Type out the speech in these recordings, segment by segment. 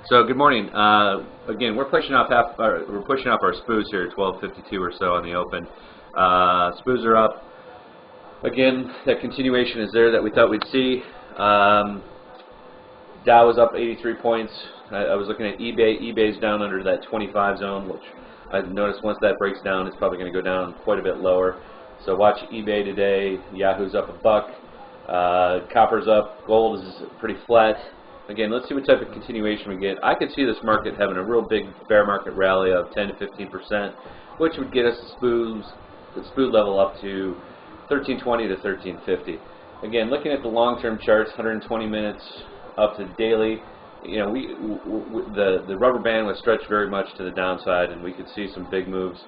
So good morning. Again, we're pushing off our SPOOs here, 1252 or so on the open. SPOOs are up. Again, that continuation is there that we thought we'd see. Dow was up 83 points. I was looking at eBay. eBay's down under that 25 zone, which I've noticed once that breaks down, it's probably going to go down quite a bit lower. So watch eBay today. Yahoo's up $1. Copper's up. Gold is pretty flat. Again, let's see what type of continuation we get. I could see this market having a real big bear market rally of 10 to 15%, which would get us the SPOO level up to 1320 to 1350. Again, looking at the long-term charts, 120 minutes up to daily, you know, the rubber band was stretched very much to the downside, and we could see some big moves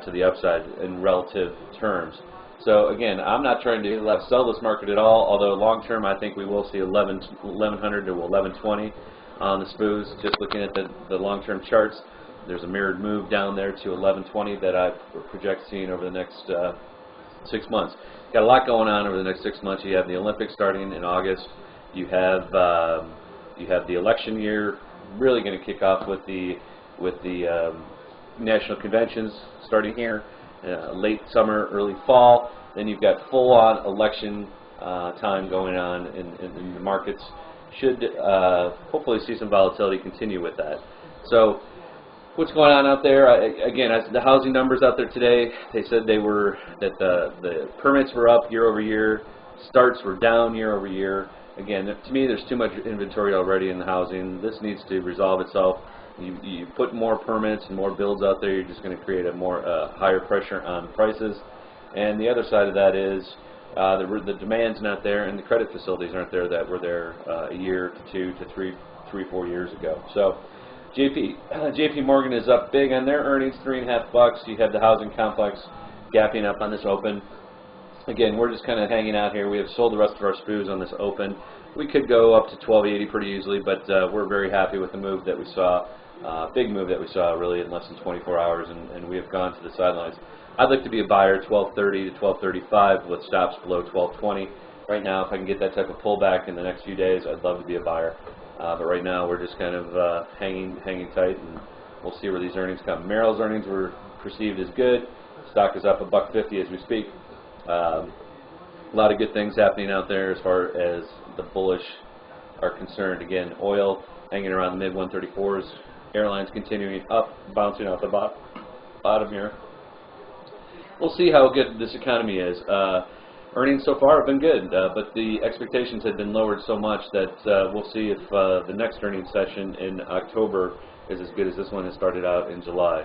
to the upside in relative terms. So again, I'm not trying to sell this market at all, although long term I think we will see 1100 to 1120 on the SPOOs. Just looking at the long-term charts, there's a mirrored move down there to 1120 that I project seeing over the next 6 months. Got a lot going on over the next 6 months. You have the Olympics starting in August. You have the election year really going to kick off with the national conventions starting here. Late summer, early fall. Then you've got full-on election time going on in the markets. Should hopefully see some volatility continue with that. So what's going on out there? Again, as the housing numbers out there today, they said that the permits were up year over year, starts were down year over year. Again, to me, there's too much inventory already in the housing. This needs to resolve itself. You put more permits and more builds out there, you're just going to create a higher pressure on prices. And the other side of that is the demand's not there, and the credit facilities aren't there that were there a year to 2 to 3, 4 years ago. So JP Morgan is up big on their earnings, $3.50. You have the housing complex gapping up on this open. Again, we're just kind of hanging out here. We have sold the rest of our SPOOs on this open. We could go up to 1280 pretty easily, but we're very happy with the move that we saw. Big move that we saw really in less than 24 hours, and we have gone to the sidelines. I'd like to be a buyer 1230 to 1235 with stops below 1220. Right now, if I can get that type of pullback in the next few days, I'd love to be a buyer. But right now, we're just kind of hanging tight, and we'll see where these earnings come. Merrill's earnings were perceived as good. Stock is up $1.50 as we speak. A lot of good things happening out there as far as the bullish are concerned. Again, oil hanging around the mid 134s. Airlines continuing up, bouncing off the bottom here. We'll see how good this economy is. Earnings so far have been good, but the expectations have been lowered so much that we'll see if the next earnings session in October is as good as this one has started out in July.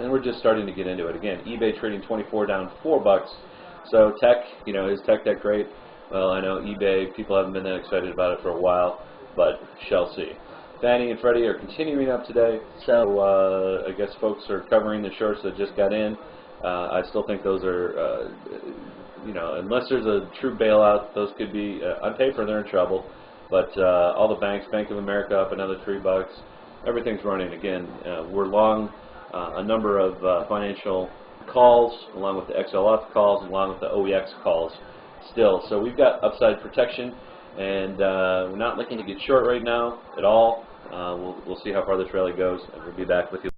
And we're just starting to get into it. Again, eBay trading 24 down $4. So tech, you know, is tech that great? Well, I know eBay, people haven't been that excited about it for a while, but shall see. Fannie and Freddie are continuing up today, so I guess folks are covering the shorts that just got in. I still think those are, you know, unless there's a true bailout, those could be, on paper they're in trouble, but all the banks, Bank of America up another $3. Everything's running. Again, we're long a number of financial calls, along with the XLF calls, along with the OEX calls still. So we've got upside protection, and we're not looking to get short right now at all. We'll see how far this rally goes, and we'll be back with you.